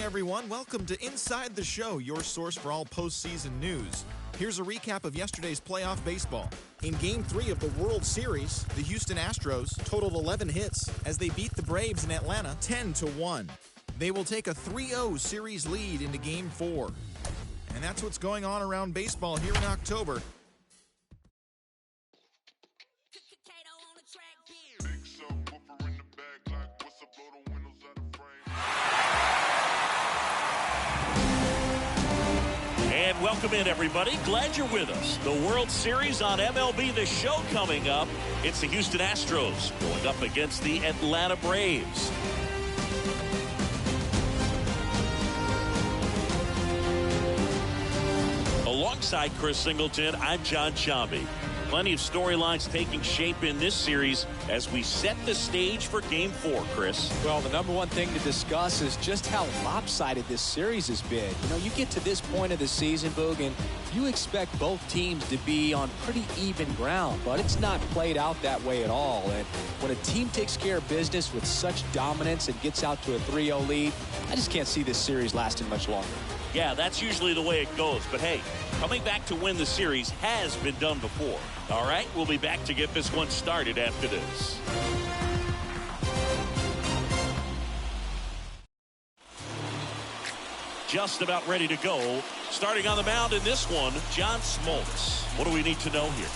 everyone. Welcome to Inside the Show, your source for all postseason news. Here's a recap of yesterday's playoff baseball. In Game 3 of the World Series, the Houston Astros totaled 11 hits as they beat the Braves in Atlanta 10-1. They will take a 3-0 series lead into Game 4. And that's what's going on around baseball here in October. And welcome in, everybody. Glad you're with us. The World Series on MLB The Show coming up. It's the Houston Astros going up against the Atlanta Braves. Alongside Chris Singleton, I'm John Chambi. Plenty of storylines taking shape in this series as we set the stage for Game 4, Chris. Well, the number one thing to discuss is just how lopsided this series has been. You know, you get to this point of the season, Boog, and you expect both teams to be on pretty even ground, but it's not played out that way at all. And when a team takes care of business with such dominance and gets out to a 3-0 lead, I just can't see this series lasting much longer. Yeah, that's usually the way it goes. But hey, coming back to win the series has been done before. All right, we'll be back to get this one started after this. Just about ready to go. Starting on the mound in this one, John Smoltz. What do we need to know here?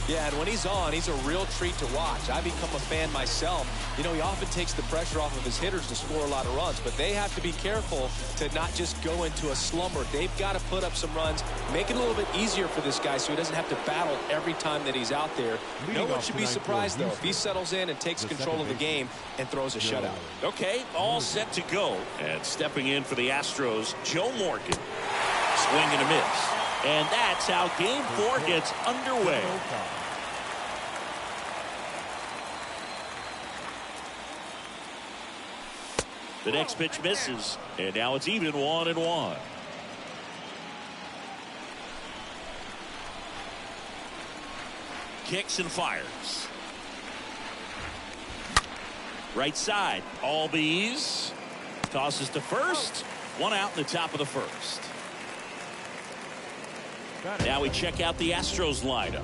Yeah, and when he's on, he's a real treat to watch. I become a fan myself. You know, he often takes the pressure off of his hitters to score a lot of runs, but they have to be careful to not just go into a slumber. They've got to put up some runs, make it a little bit easier for this guy so he doesn't have to battle every time that he's out there. No one should be surprised, though, if he settles in and takes control of the game and throws a shutout. Okay, all set to go. And stepping in for the Astros, Joe Morgan. Swing and a miss. And that's how Game 4 gets underway. The next pitch misses, and now it's even 1-1. Kicks and fires. Right side, all bees. Tosses to first. One out in the top of the first. Now we check out the Astros lineup.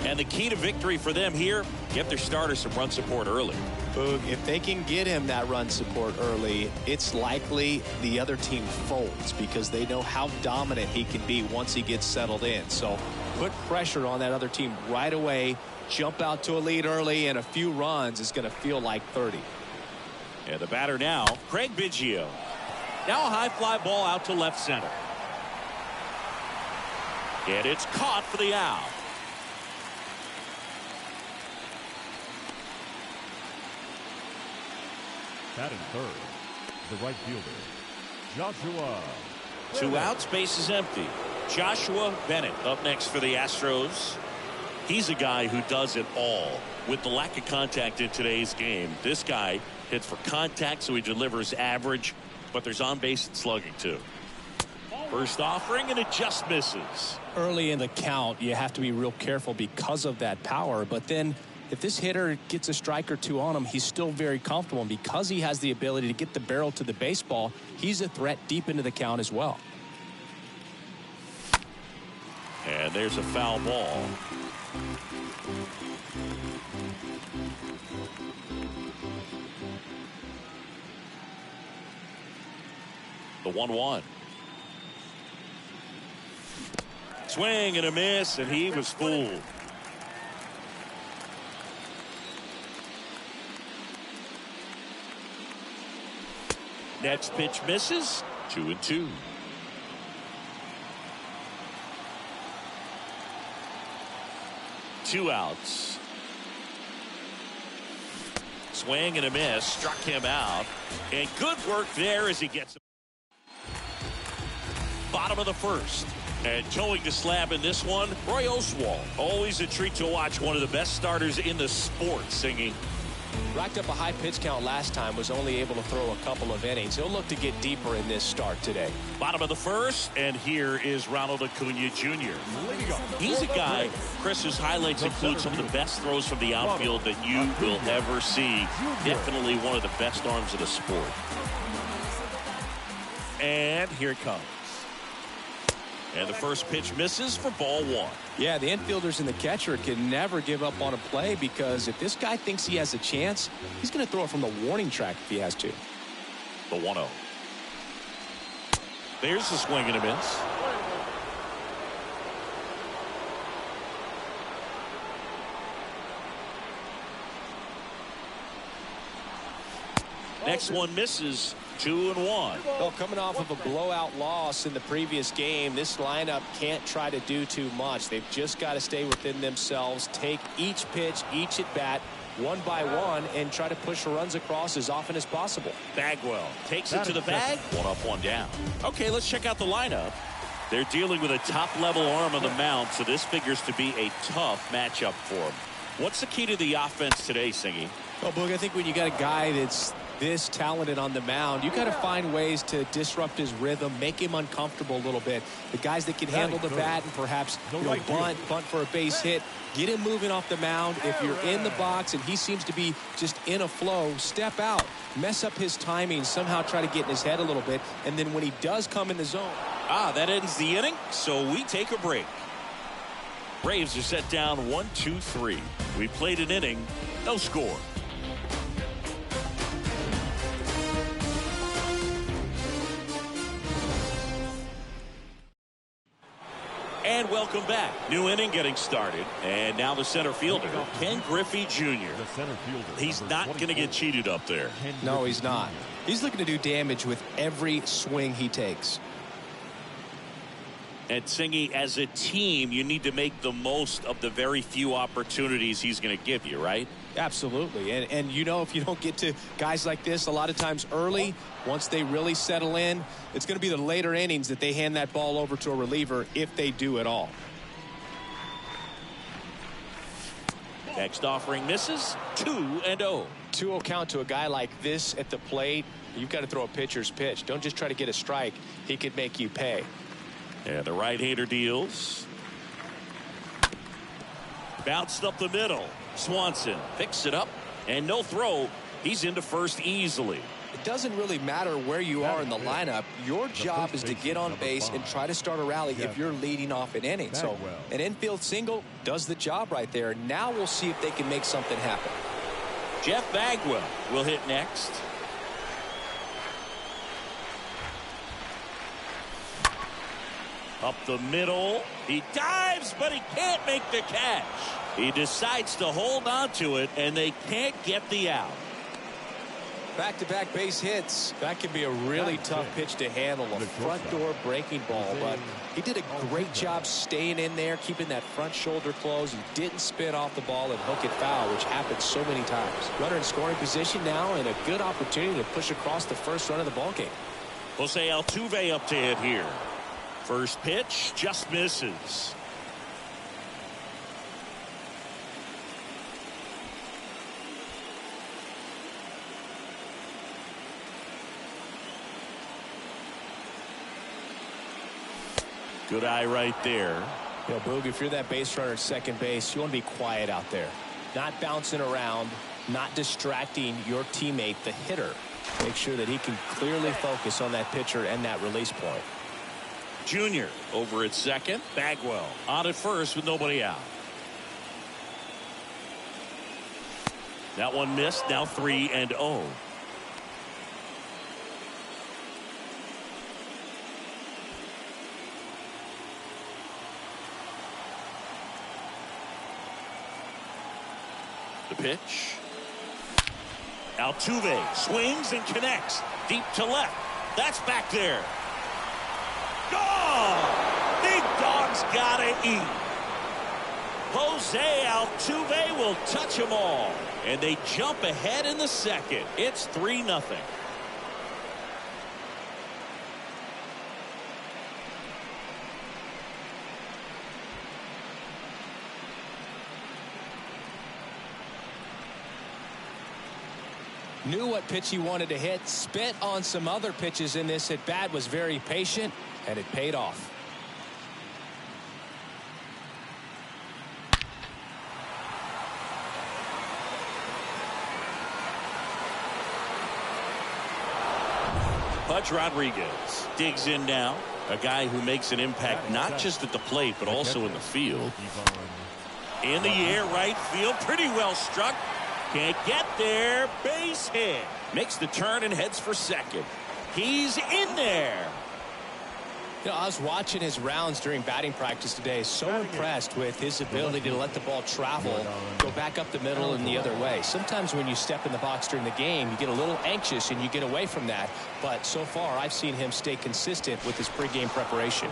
And the key to victory for them here, get their starter some run support early. Boog, if they can get him that run support early, it's likely the other team folds because they know how dominant he can be once he gets settled in. So put pressure on that other team right away. Jump out to a lead early, and a few runs is going to feel like 30. And the batter now, Craig Biggio. Now a high fly ball out to left center. And it's caught for the out. Batting third, the right fielder, Joshua. Two outs, base is empty. Joshua Bennett up next for the Astros. He's a guy who does it all. With the lack of contact in today's game, this guy hits for contact, so he delivers average, but there's on-base and slugging too. First offering, and it just misses. Early in the count, you have to be real careful because of that power. But then if this hitter gets a strike or two on him, he's still very comfortable. And because he has the ability to get the barrel to the baseball, he's a threat deep into the count as well. And there's a foul ball. The 1-1. Swing and a miss, and he was fooled. Next pitch misses. 2-2. Two outs. Swing and a miss. Struck him out. And good work there as he gets him. Bottom of the first. And towing the slab in this one, Roy Oswalt. Always a treat to watch one of the best starters in the sport singing. Racked up a high pitch count last time, was only able to throw a couple of innings. He'll look to get deeper in this start today. Bottom of the first, and here is Ronald Acuna Jr. He's a guy, Chris, whose highlights include some of the best throws from the outfield that you will ever see. Definitely one of the best arms of the sport. And here it comes. And the first pitch misses for ball one. Yeah, the infielders and the catcher can never give up on a play, because if this guy thinks he has a chance, he's going to throw it from the warning track if he has to. The 1-0. There's the swing and a miss. Next one misses. 2-1. Well, coming off of a blowout loss in the previous game, this lineup can't try to do too much. They've just got to stay within themselves, take each pitch, each at bat, one by one, and try to push runs across as often as possible. Bagwell takes it to the bag. 1 up, 1 down. Okay, let's check out the lineup. They're dealing with a top-level arm on the mound, so this figures to be a tough matchup for them. What's the key to the offense today, Singy? Well, Boog, I think when you got a guy that's this talented on the mound, you got to find ways to disrupt his rhythm, make him uncomfortable a little bit. The guys that can handle the bat and perhaps bunt for a base hit, get him moving off the mound. If you're in the box and he seems to be just in a flow, step out, mess up his timing, somehow try to get in his head a little bit, and then when he does come in the zone. That ends the inning, so we take a break. Braves are set down 1-2-3. We played an inning, no score. And welcome back. New inning getting started. And now the center fielder, Ken Griffey Jr. He's not going to get cheated up there. No, he's not. He's looking to do damage with every swing he takes. And Singy, as a team, you need to make the most of the very few opportunities he's going to give you, right? Absolutely. And you know, if you don't get to guys like this a lot of times early, once they really settle in, it's going to be the later innings that they hand that ball over to a reliever, if they do at all. Next offering misses. 2-0. 2-0 count to a guy like this at the plate. You've got to throw a pitcher's pitch. Don't just try to get a strike. He could make you pay. And the right-hander deals. Bounced up the middle. Swanson picks it up, and no throw. He's into first easily. It doesn't really matter where you are in the lineup. Your job is to get on base and try to start a rally if you're leading off an inning. So an infield single does the job right there. Now we'll see if they can make something happen. Jeff Bagwell will hit next. Up the middle. He dives, but he can't make the catch. He decides to hold on to it, and they can't get the out. Back-to-back base hits. That can be a really tough pitch to handle, a front door breaking ball. But he did a great job staying in there, keeping that front shoulder closed. He didn't spin off the ball and hook it foul, which happens so many times. Runner in scoring position now, and a good opportunity to push across the first run of the ball game. Jose Altuve up to hit here. First pitch just misses. Good eye right there. You know, Boog, if you're that base runner at second base, you want to be quiet out there. Not bouncing around, not distracting your teammate, the hitter. Make sure that he can clearly focus on that pitcher and that release point. Junior over at second. Bagwell on at first with nobody out. That one missed. Now 3-0. The pitch. Altuve swings and connects deep to left. That's back there. Gone! Big dog's gotta eat. Jose Altuve will touch them all. And they jump ahead in the second. It's 3-0. Knew what pitch he wanted to hit, spent on some other pitches in this at bat, was very patient, and it paid off. Pudge Rodriguez digs in now. A guy who makes an impact not just at the plate, but also in the field. In the air, right field. Pretty well struck. Can't get there. Base hit. Makes the turn and heads for second. He's in there. You know, I was watching his rounds during batting practice today. So impressed with his ability to let the ball travel, go back up the middle and the other way. Sometimes when you step in the box during the game, you get a little anxious and you get away from that. But so far, I've seen him stay consistent with his pregame preparation.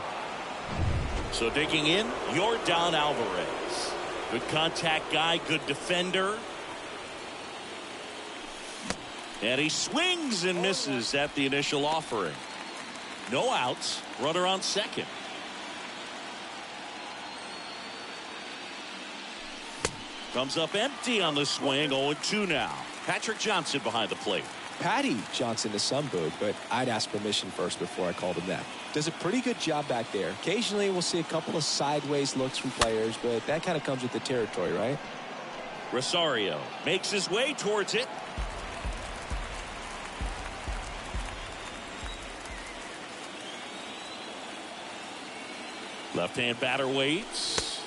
So digging in, Yordan Alvarez. Good contact guy, good defender. And he swings and misses at the initial offering. No outs, runner on second. Comes up empty on the swing, 0-2 now. Patrick Johnson behind the plate. Patty Johnson to some boot, but I'd ask permission first before I called him that. Does a pretty good job back there. Occasionally we'll see a couple of sideways looks from players, but that kind of comes with the territory, right? Rosario makes his way towards it. Left-hand batter waits.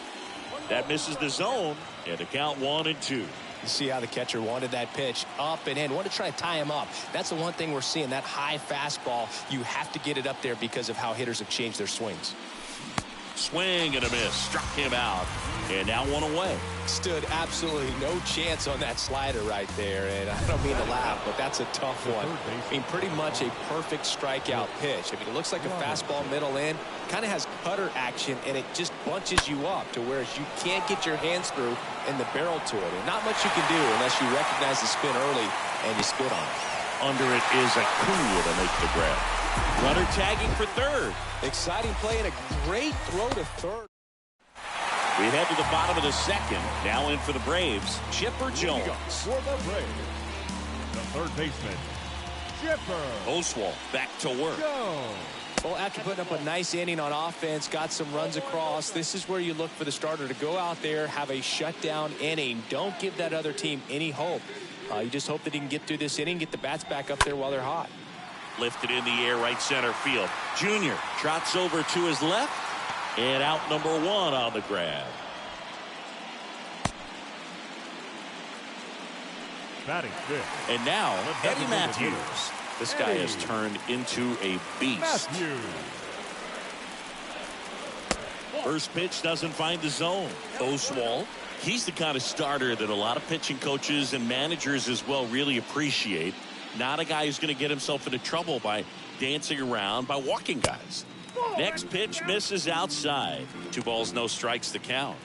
That misses the zone. And the count 1-2. You see how the catcher wanted that pitch up and in. Wanted to try to tie him up. That's the one thing we're seeing. That high fastball, you have to get it up there because of how hitters have changed their swings. Swing and a miss. Struck him out. And now one away. Stood absolutely no chance on that slider right there. And I don't mean to laugh, but that's a tough one. I mean, pretty much a perfect strikeout pitch. I mean, it looks like a fastball middle in. Kind of has cutter action, and it just bunches you up to where you can't get your hands through and the barrel to it. And not much you can do unless you recognize the spin early and you spit on it. Under it is Acuna to make the grab. Runner tagging for third. Exciting play and a great throw to third. We head to the bottom of the second. Now in for the Braves, Chipper Jones. For the Braves, the third baseman, Chipper Oswalt back to work. Jones. Well, after putting up a nice inning on offense, got some runs across, this is where you look for the starter to go out there, have a shutdown inning. Don't give that other team any hope. You just hope that he can get through this inning, get the bats back up there while they're hot. Lifted in the air, right center field. Junior trots over to his left. And out number one on the grab. Batting fifth. And now Eddie Matthews. This guy has turned into a beast. Matthews. First pitch doesn't find the zone. Oswalt, he's the kind of starter that a lot of pitching coaches and managers as well really appreciate. Not a guy who's going to get himself into trouble by dancing around, by walking guys. Next pitch misses outside. 2 balls, no strikes, the count.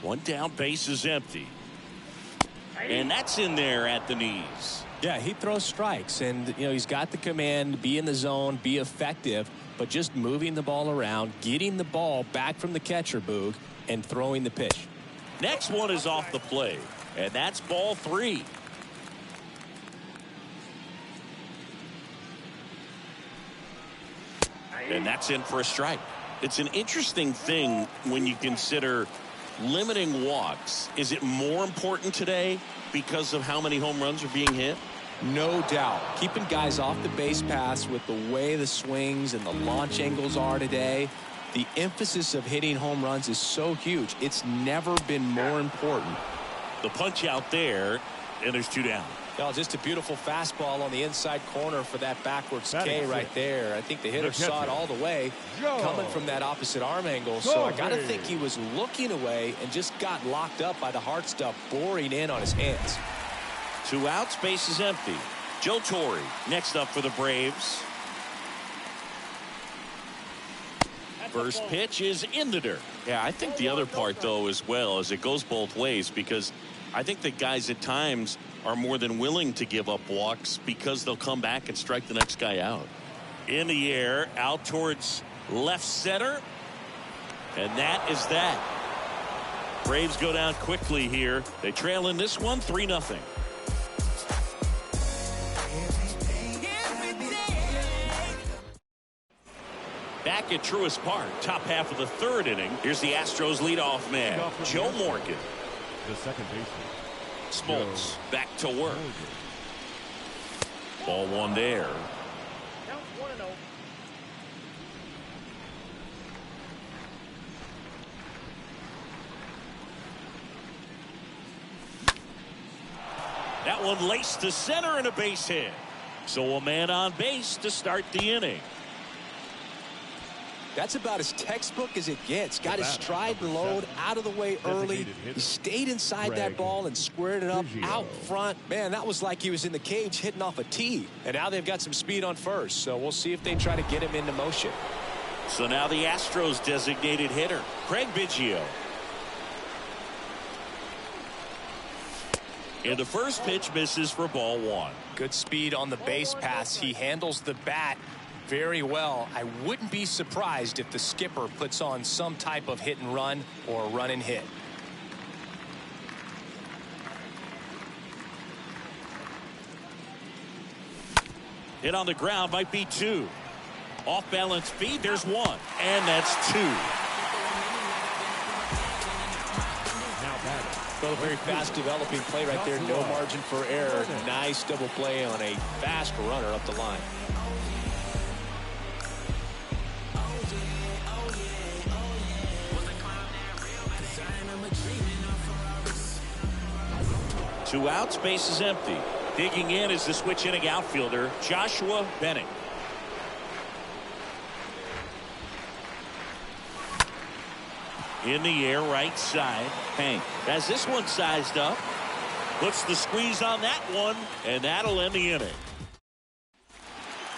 One down, base is empty. And that's in there at the knees. Yeah, he throws strikes, and you know he's got the command, be in the zone, be effective, but just moving the ball around, getting the ball back from the catcher, Boog, and throwing the pitch. Next one is off the plate, and that's ball 3. And that's in for a strike. It's an interesting thing when you consider limiting walks. Is it more important today because of how many home runs are being hit? No doubt. Keeping guys off the base paths with the way the swings and the launch angles are today, the emphasis of hitting home runs is so huge. It's never been more important. The punch out there, and there's 2 down. Oh, just a beautiful fastball on the inside corner for that backwards K right there. I think the hitter saw it all the way coming from that opposite arm angle. So I got to think he was looking away and just got locked up by the hard stuff boring in on his hands. 2 outs, base is empty. Joe Torre next up for the Braves. First pitch is in the dirt. Yeah, I think the other part, though, as well, is it goes both ways, because I think that guys at times are more than willing to give up walks because they'll come back and strike the next guy out. In the air, out towards left center. And that is that. Braves go down quickly here. They trail in this one 3-0. Back at Truist Park, top half of the 3rd inning. Here's the Astros leadoff man, Joe Morgan. The second baseman, Smoltz back to work. Ball one there. Count 1-0. That one laced to center and a base hit. So a man on base to start the inning. That's about as textbook as it gets. Got his stride and load out of the way early. He stayed inside that ball and squared it up out front. Man, that was like he was in the cage hitting off a tee. And now they've got some speed on first. So we'll see if they try to get him into motion. So now the Astros designated hitter, Craig Biggio. And the first pitch misses for ball one. Good speed on the base pass. He handles the bat very well. I wouldn't be surprised if the skipper puts on some type of hit and run or run and hit. Hit on the ground, might be two. Off balance feed, there's one. And that's two. Well, a very fast developing play right there. No margin for error. Nice double play on a fast runner up the line. Two outs, base is empty. Digging in is the switch inning outfielder, Joshua Bennett. In the air, right side. Hank has this one sized up. Puts the squeeze on that one, and that'll end the inning.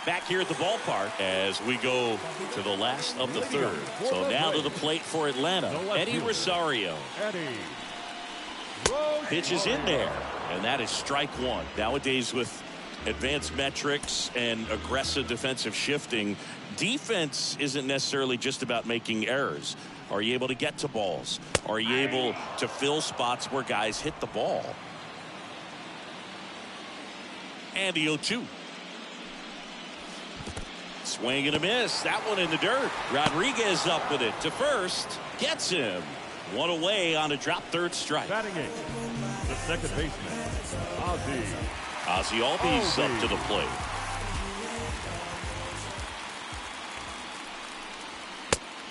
Back here at the ballpark as we go to the last of the third. So now to the plate for Atlanta, Eddie Rosario. Pitches in there, and that is strike one. Nowadays with advanced metrics and aggressive defensive shifting, defense isn't necessarily just about making errors. Are you able to get to balls? Are you able to fill spots where guys hit the ball? And the 0-2. Swing and a miss. That one in the dirt. Rodriguez up with it to first. Gets him. One away on a drop third strike. Batting eighth, the second baseman, Ozzie Albies up to the plate.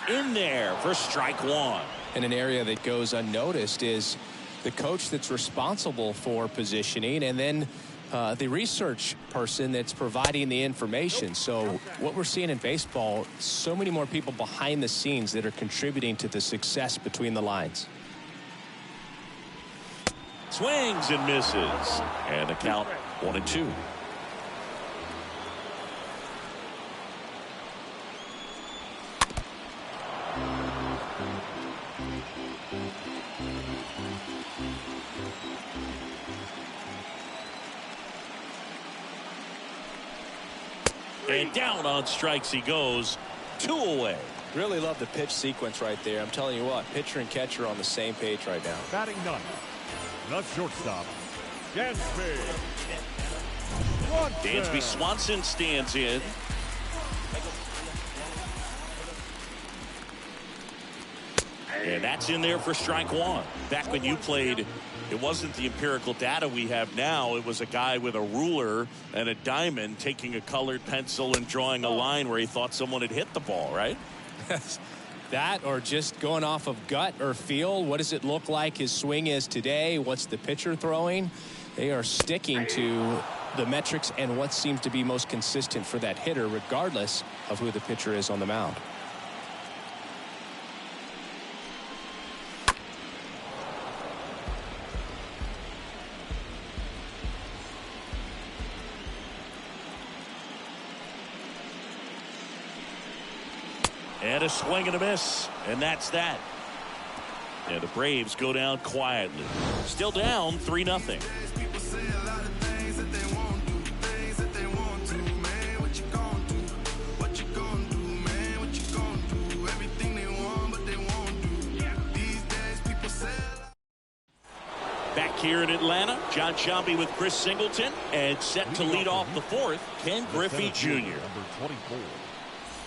In there for strike one. And an area that goes unnoticed is the coach that's responsible for positioning, and then the research person that's providing the information. So what we're seeing in baseball, so many more people behind the scenes that are contributing to the success between the lines. Swings and misses. And the count 1-2. And down on strikes he goes. Two away. Really love the pitch sequence right there. I'm telling you what, pitcher and catcher are on the same page right now. batting ninth, the shortstop, Dansby. Dansby Swanson stands in. And that's in there for strike one. Back when you played, it wasn't the empirical data we have now. It was a guy with a ruler and a diamond taking a colored pencil and drawing a line where he thought someone had hit the ball, right? That or just going off of gut or feel. What does it look like his swing is today? What's the pitcher throwing? They are sticking to the metrics and what seems to be most consistent for that hitter, regardless of who the pitcher is on the mound. And a swing and a miss. And that's that. And the Braves go down quietly. Still down 3-0. Back here in Atlanta, John Sciambi with Chris Singleton, and set to lead off the fourth, Ken Griffey Jr. Number 24,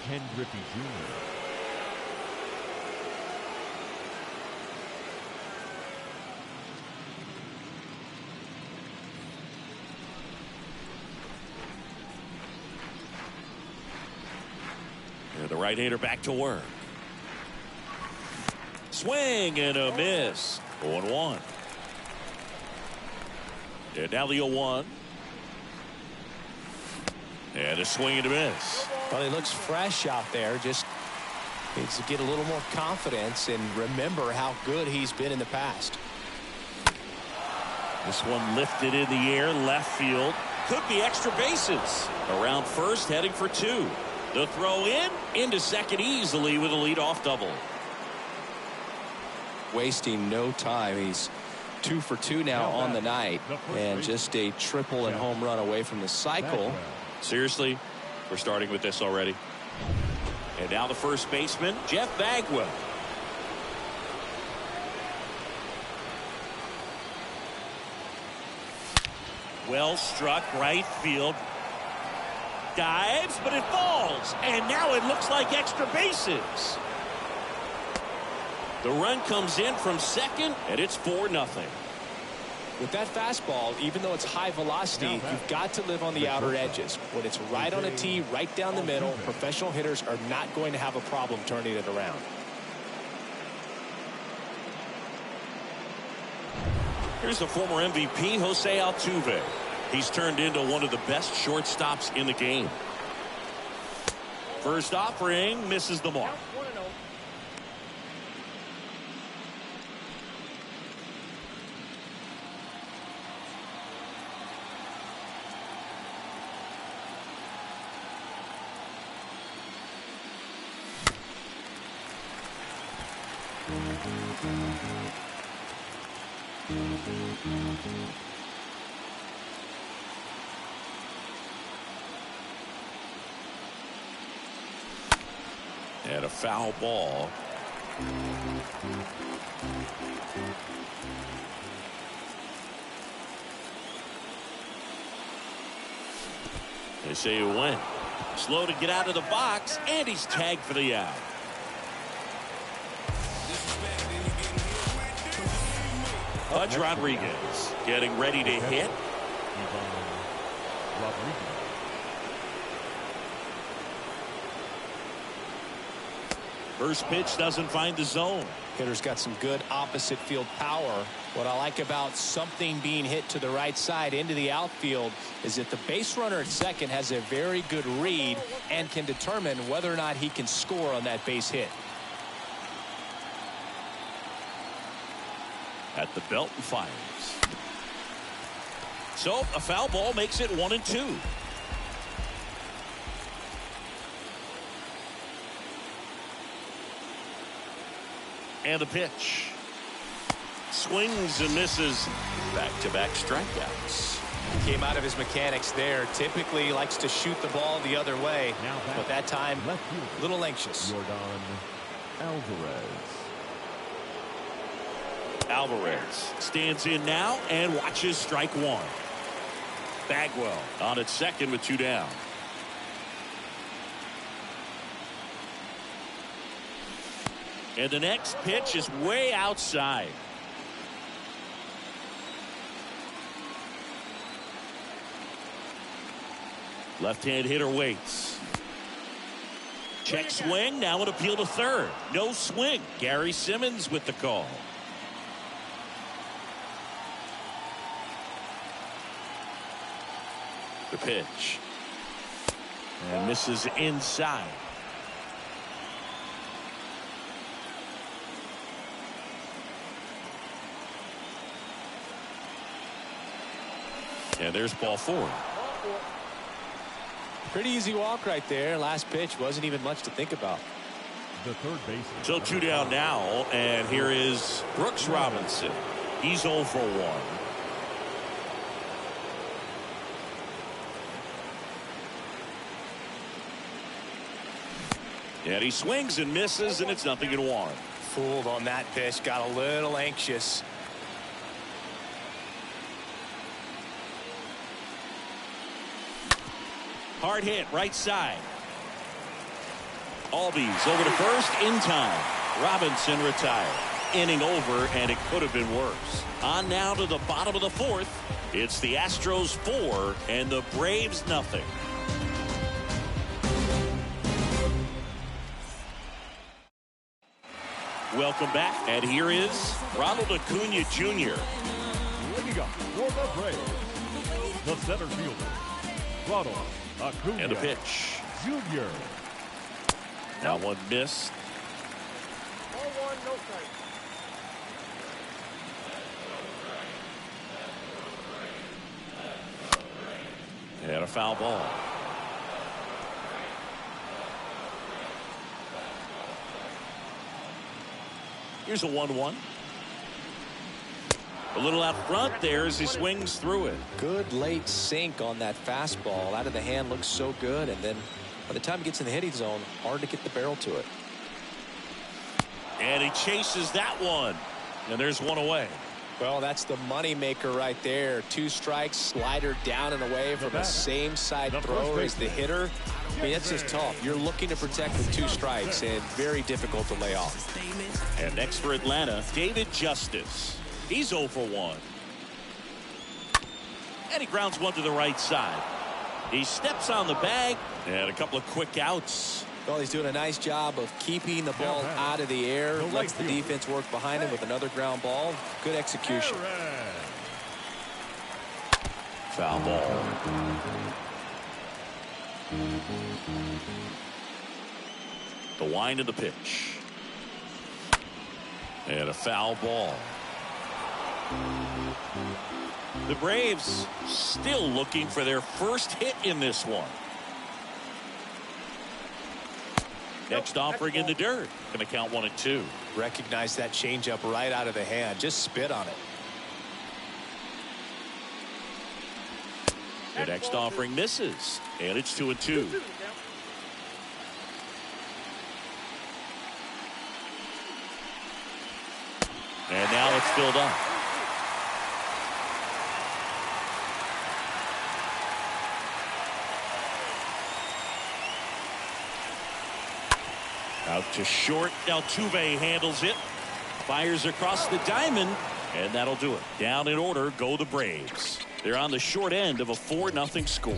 Ken Griffey Jr. right-hander back to work. Swing and a miss. 0-1. And now the 0-1. And a swing and a miss. Well, he looks fresh out there. Just needs to get a little more confidence and remember how good he's been in the past. This one lifted in the air, left field. Could be extra bases. Around first, heading for 2. The throw into second easily with a leadoff double. Wasting no time. He's 2 for 2 now on the night, and just a triple and home run away from the cycle. Seriously, we're starting with this already. And now the first baseman, Jeff Bagwell. Well struck, right field. Dives, but it falls. And now it looks like extra bases. The run comes in from second, and it's 4-0. With that fastball, even though it's high velocity, you've got to live on the outer edges. When it's right on a tee, right down the middle, professional hitters are not going to have a problem turning it around. Here's the former MVP, Jose Altuve. He's turned into one of the best shortstops in the game. First offering, misses the mark. And a foul ball. They say he went. Slow to get out of the box, and he's tagged for the out. Pudge Rodriguez getting ready to hit. First pitch doesn't find the zone. Hitter's got some good opposite field power. What I like about something being hit to the right side into the outfield is that the base runner at second has a very good read and can determine whether or not he can score on that base hit. At the belt and fires. So a foul ball makes it 1-2. And the pitch. Swings and misses. Back-to-back strikeouts. Came out of his mechanics there. Typically likes to shoot the ball the other way, but that time a little anxious. Alvarez stands in now and watches strike one. Bagwell on at second with 2 down. And the next pitch is way outside. Left-hand hitter waits. Check swing, now an appeal to third. No swing. Gary Simmons with the call. The pitch. And misses inside. And there's ball 4. Pretty easy walk right there. Last pitch wasn't even much to think about. The third baseman. So 2 down now, and here is Brooks Robinson. He's 0 for 1. And he swings and misses, and it's 0-1. Fooled on that pitch. Got a little anxious. Hard hit, right side. Albies over to first in time. Robinson retired. Inning over, and it could have been worse. On now to the bottom of the 4th. It's the Astros 4 and the Braves 0. Welcome back. And here is Ronald Acuna Jr. Leading up for the Braves, the center fielder, Ronald Acuna And a pitch. Jr. That one missed. 0-1, no strike. And a foul ball. Here's a 1-1. A little out front there as he swings through it. Good late sink on that fastball. Out of the hand looks so good, and then by the time he gets in the hitting zone, hard to get the barrel to it. And he chases that one. And there's one away. Well, that's the money maker right there. 2 strikes, slider down and away from a same side thrower as the hitter. I mean, that's just tough. You're looking to protect with 2 strikes, and very difficult to lay off. And next for Atlanta, David Justice. He's 0 for 1. And he grounds one to the right side. He steps on the bag, and a couple of quick outs. Well, he's doing a nice job of keeping the ball out of the air. Lets the defense work behind him with another ground ball. Good execution. Foul ball. The wind of the pitch. And a foul ball. The Braves still looking for their first hit in this one. Next offering in the dirt. Going to count 1-2. Recognize that changeup right out of the hand. Just spit on it. The next offering misses. And it's 2-2. And now it's filled up. Out to short. Altuve handles it. Fires across the diamond. And that'll do it. Down in order go the Braves. They're on the short end of a 4-0 score.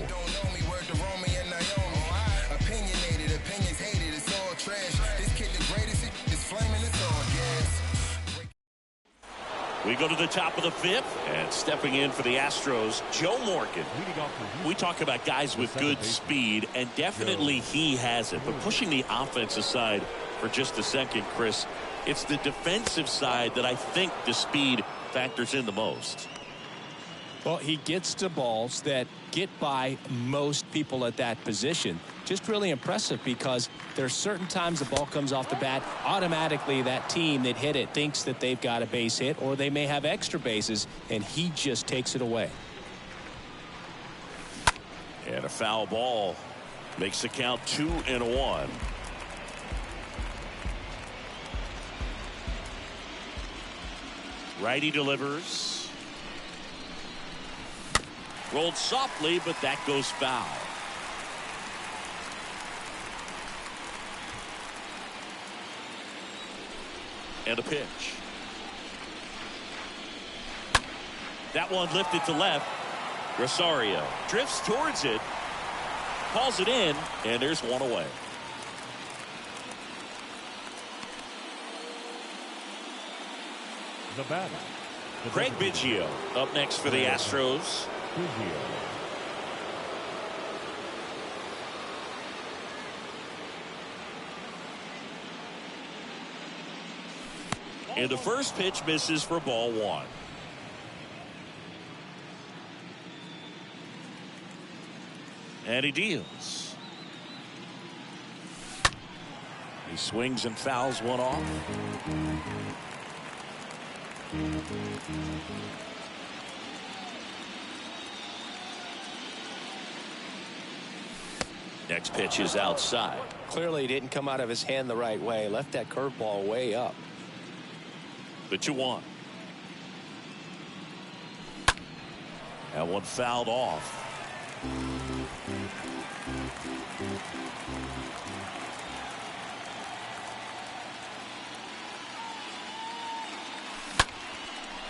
We go to the top of the 5th, and stepping in for the Astros, Joe Morgan. We talk about guys with good speed, and definitely he has it. But pushing the offense aside for just a second, Chris, it's the defensive side that I think the speed factors in the most. Well, he gets to balls that get by most people at that position. Just really impressive because there's certain times the ball comes off the bat, automatically that team that hit it thinks that they've got a base hit, or they may have extra bases, and he just takes it away. And a foul ball makes the count 2-1. Righty delivers. Rolled softly, but that goes foul. And a pitch. That one lifted to left. Rosario drifts towards it. Calls it in, and there's one away. The batter, Craig Biggio up next for the Astros. And the first pitch misses for ball 1. And he deals. He swings and fouls one off. Next pitch is outside. Clearly he didn't come out of his hand the right way. Left that curveball way up. The 2-1. That one fouled off.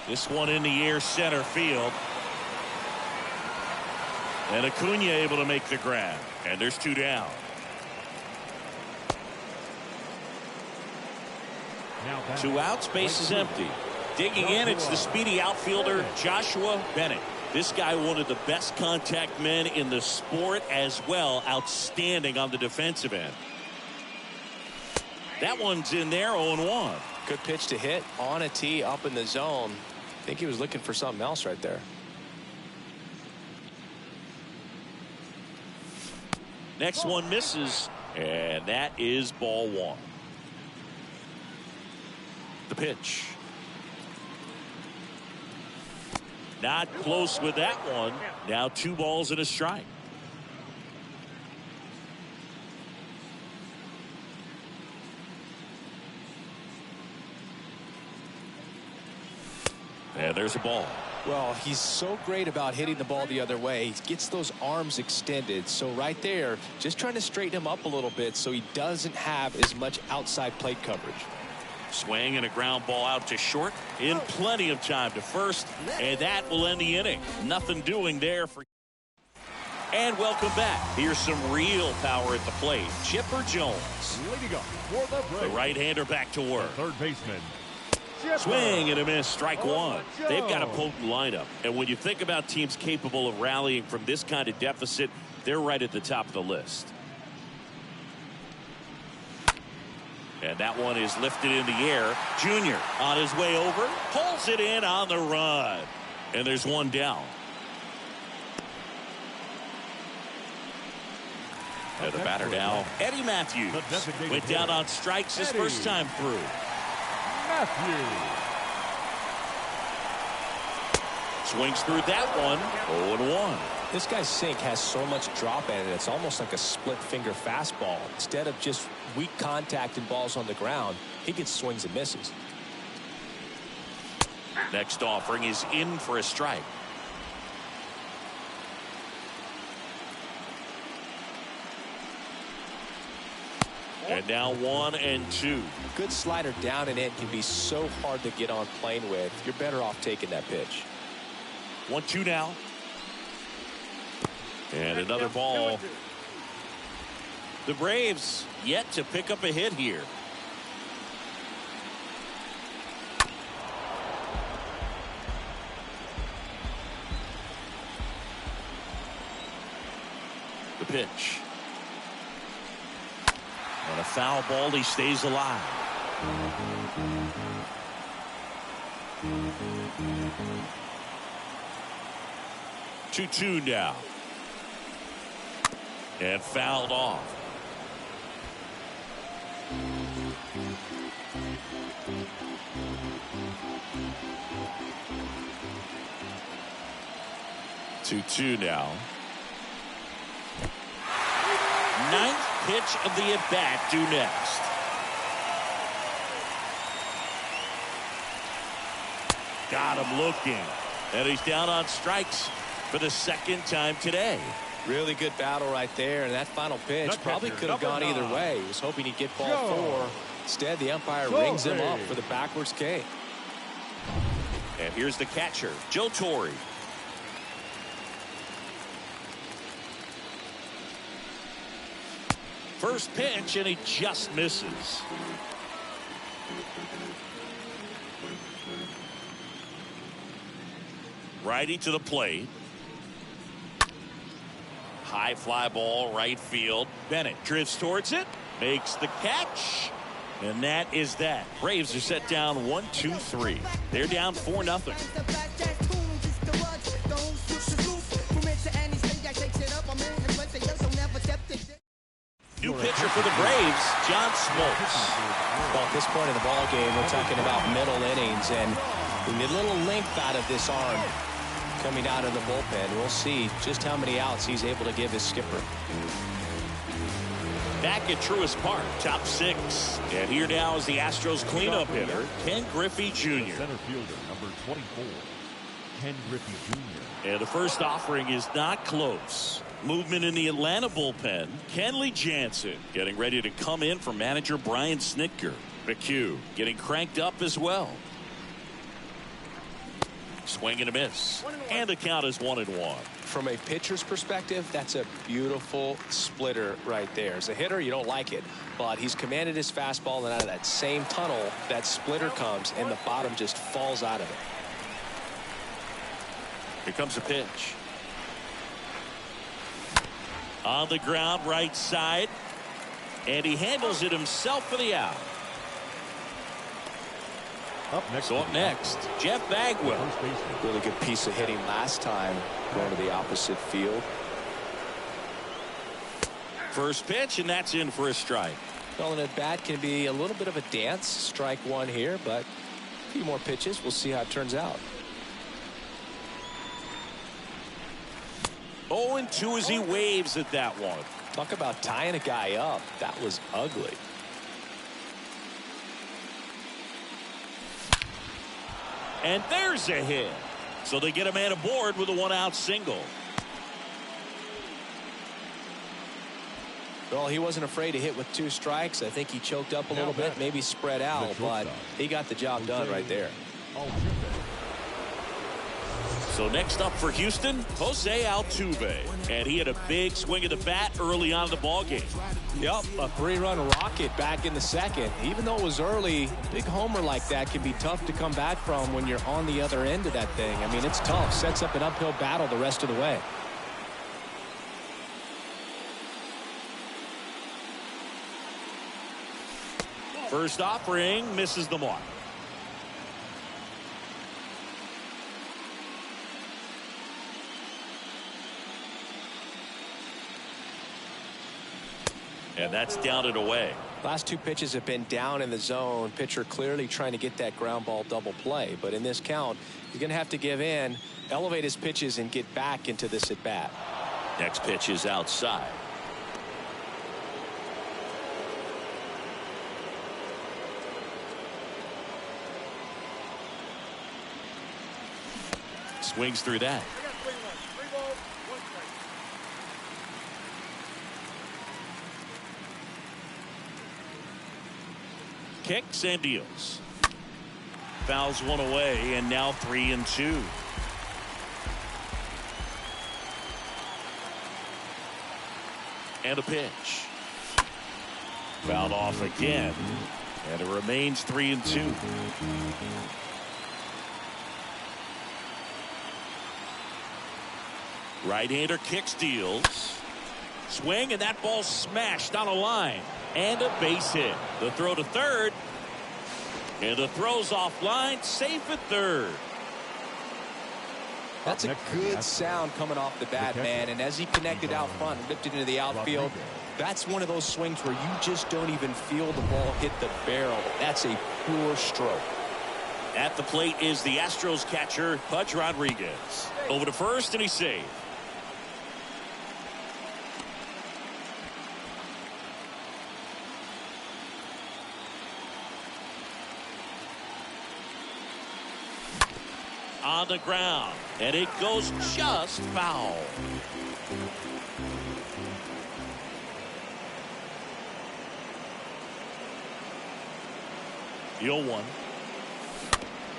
This one in the air center field. And Acuna able to make the grab. And there's 2 down. 2 outs, base is empty. Digging in, it's the speedy outfielder Joshua Bennett. This guy, one of the best contact men in the sport as well. Outstanding on the defensive end. That one's in there, 0-1. Good pitch to hit on a tee up in the zone. I think he was looking for something else right there. Next one misses, and that is ball 1. The pitch. Not close with that one. Now 2 balls and a strike. And there's a ball. Well, he's so great about hitting the ball the other way. He gets those arms extended. So right there, just trying to straighten him up a little bit so he doesn't have as much outside plate coverage. Swing and a ground ball out to short in plenty of time to first, and that will end the inning. Nothing doing there for. And welcome back. Here's some real power at the plate. Chipper Jones. Leading up for the The Braves, right-hander back to work. third baseman. Swing and a miss, strike 1. They've got a potent lineup, and when you think about teams capable of rallying from this kind of deficit, they're right at the top of the list. And that one is lifted in the air. Junior on his way over, pulls it in on the run, and there's one down. And the batter now, Eddie Matthews, went down on strikes his first time through. Matthews. Swings through that one, 0-1. This guy's sink has so much drop in it. It's almost like a split finger fastball. Instead of just weak contact and balls on the ground, he gets swings and misses. Next offering is in for a strike. And now 1-2. Good slider down and in can be so hard to get on plane with. You're better off taking that pitch. 1-2 now. And another ball. The Braves yet to pick up a hit here. The pitch. On a foul ball, he stays alive. 2-2 now. And fouled off. Two now. Ninth pitch of the at-bat due next. Got him looking. And he's down on strikes for the second time today. Really good battle right there, and that final pitch probably could have gone either way. He was hoping he'd get ball 4. Instead, the umpire rings him up for the backwards K. And here's the catcher, Joe Torre. First pitch, and he just misses. Righty to the plate. High fly ball, right field. Bennett drifts towards it, makes the catch, and that is that. Braves are set down 1-2-3. They're down 4-0. New pitcher for the Braves, John Smoltz. Well, at this point in the ball game, we're talking about middle innings, and we need a little length out of this arm coming out of the bullpen. We'll see just how many outs he's able to give his skipper. Back at Truist Park, top 6. And here now is the Astros cleanup hitter, Ken Griffey Jr. Center fielder, number 24, Ken Griffey Jr. And the first offering is not close. Movement in the Atlanta bullpen. Kenley Jansen getting ready to come in for manager Brian Snitker. McHugh getting cranked up as well. Swing and a miss. And the count is 1-1. From a pitcher's perspective, that's a beautiful splitter right there. As a hitter, you don't like it, but he's commanded his fastball, and out of that same tunnel, that splitter comes, and the bottom just falls out of it. Here comes a pitch. On the ground, right side, and he handles it himself for the out. Up next, Jeff Bagwell. Really good piece of hitting last time, going to the opposite field. First pitch, and that's in for a strike. Well, an at-bat can be a little bit of a dance. Strike one here, but a few more pitches. We'll see how it turns out. 0-2 as he waves at that one. Talk about tying a guy up. That was ugly. And there's a hit. So they get a man aboard with a one-out single. Well, he wasn't afraid to hit with 2 strikes. I think he choked up a little bit, maybe spread out, but he got the job done right there. So next up for Houston, Jose Altuve. And he had a big swing of the bat early on in the ballgame. Yep, a 3-run rocket back in the second. Even though it was early, big homer like that can be tough to come back from when you're on the other end of that thing. I mean, it's tough. Sets up an uphill battle the rest of the way. First offering misses the mark. And that's down and away. Last 2 pitches have been down in the zone. Pitcher clearly trying to get that ground ball double play. But in this count, he's going to have to give in, elevate his pitches, and get back into this at bat. Next pitch is outside. Swings through that. I got 3 runs. 3 balls, 1 strike. Kicks and deals. Fouls one away, and now 3-2. And a pitch. Fouled off again, and it remains 3-2. Right-hander kicks, deals. Swing, and that ball smashed on a line. And a base hit. The throw to third. And the throw's offline. Safe at third. That's a good sound coming off the bat, man. And as he connected out front, ripped it into the outfield, that's one of those swings where you just don't even feel the ball hit the barrel. That's a pure stroke. At the plate is the Astros catcher, Pudge Rodriguez. Over to first, and he's safe. On the ground, and it goes just foul. The 0-1.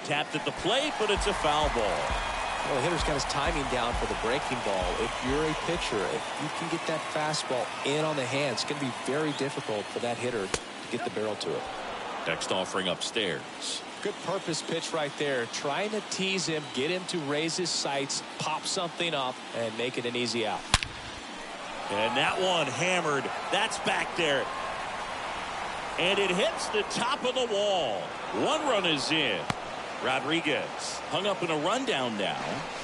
Tapped at the plate, but it's a foul ball. Well, the hitter's got his timing down for the breaking ball. If you're a pitcher, if you can get that fastball in on the hand, it's going to be very difficult for that hitter to get the barrel to it. Next offering upstairs. Good purpose pitch right there. Trying to tease him, get him to raise his sights, pop something up, and make it an easy out. And that one hammered. That's back there. And it hits the top of the wall. 1 run is in. Rodriguez hung up in a rundown now.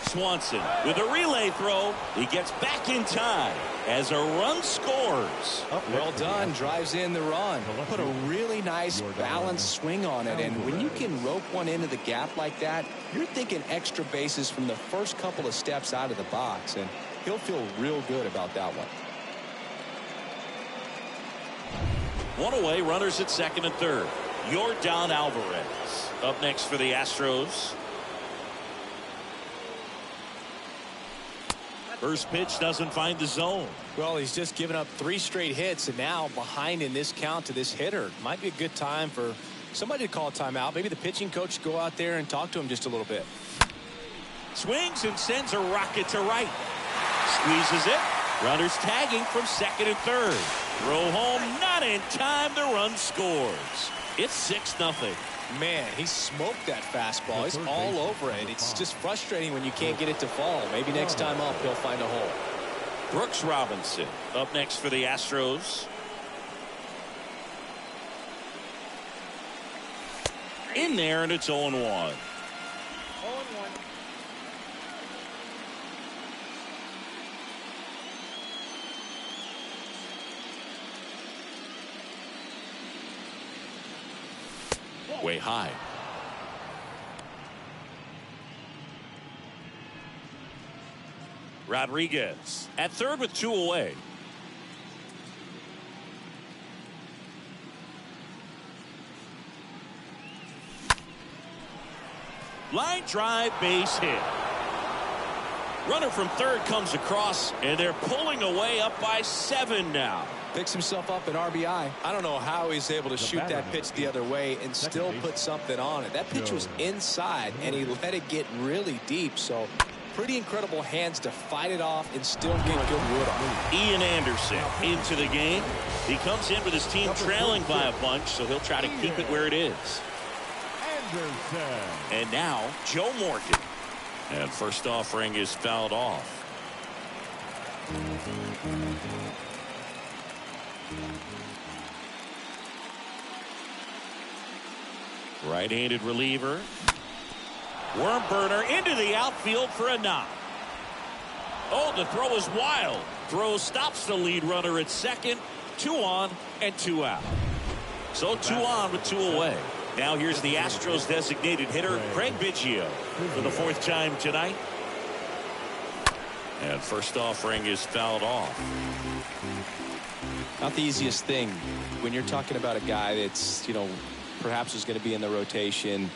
Swanson with a relay throw. He gets back in time as a run scores. Well done. Drives in the run. Put a really nice balanced swing on it. And when you can rope one into the gap like that, you're thinking extra bases from the first couple of steps out of the box. And he'll feel real good about that one. 1 away, runners at second and third. Yordan Alvarez up next for the Astros. First pitch doesn't find the zone. Well, he's just given up 3 straight hits, and now behind in this count to this hitter. Might be a good time for somebody to call a timeout. Maybe the pitching coach go out there and talk to him just a little bit. Swings and sends a rocket to right. squeezes it. Runners tagging from second and third. Throw home, not in time. The run scores. It's 6-0. Man, he smoked that fastball. He's all over it. It's just frustrating when you can't get it to fall. Maybe next time up he'll find a hole. Brooks Robinson up next for the Astros. In there, and it's 0-1. 0-1. Way high. Rodriguez at third with 2 away. Line drive, base hit. Runner from third comes across, and they're pulling away up by 7 now. Picks himself up an RBI. I don't know how he's able to shoot that pitch the other way and still put something on it. That pitch was inside, and he let it get really deep. So pretty incredible hands to fight it off and still get good wood on it. Ian Anderson into the game. He comes in with his team trailing by a bunch, so he'll try to keep it where it is. And now Joe Morgan. And first offering is fouled off. Right-handed reliever. Worm burner into the outfield for a knock. Oh, the throw is wild. Throw stops the lead runner at second. 2 on and 2 out. So 2 on with 2 away. Now here's the Astros designated hitter, Craig Biggio, for the 4th time tonight. And first offering is fouled off. Not the easiest thing when you're talking about a guy that's, perhaps is going to be in the rotation,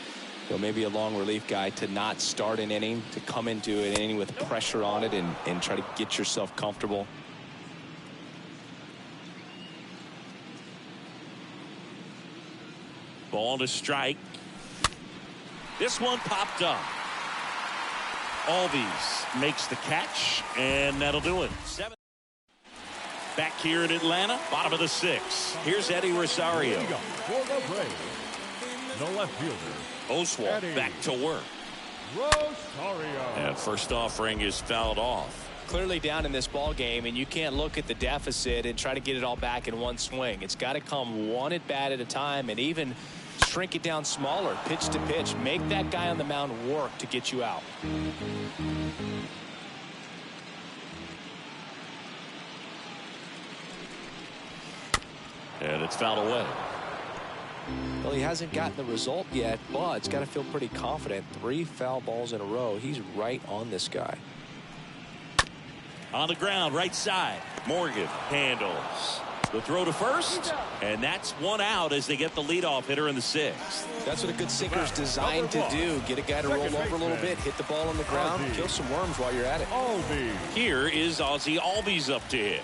maybe a long relief guy, to not start an inning, to come into an inning with pressure on it and try to get yourself comfortable. Ball to strike. This one popped up. Albies makes the catch, and that'll do it. 7. Back here in Atlanta, bottom of the 6th. Here's Eddie Rosario. For the Braves, the left fielder, Oswald back to work. Rosario. And first offering is fouled off. Clearly down in this ball game, and you can't look at the deficit and try to get it all back in one swing. It's got to come one at bat at a time, and even shrink it down smaller, pitch to pitch. Make that guy on the mound work to get you out. And it's fouled away. Well, he hasn't gotten the result yet, but it's got to feel pretty confident. 3 foul balls in a row. He's right on this guy. On the ground, right side. Morgan handles the throw to first, and that's 1 out as they get the leadoff hitter in the 6th. That's what a good sinker's designed to do. Get a guy to roll over a little bit, hit the ball on the ground, kill some worms while you're at it. Here is Ozzie Albies up to hit.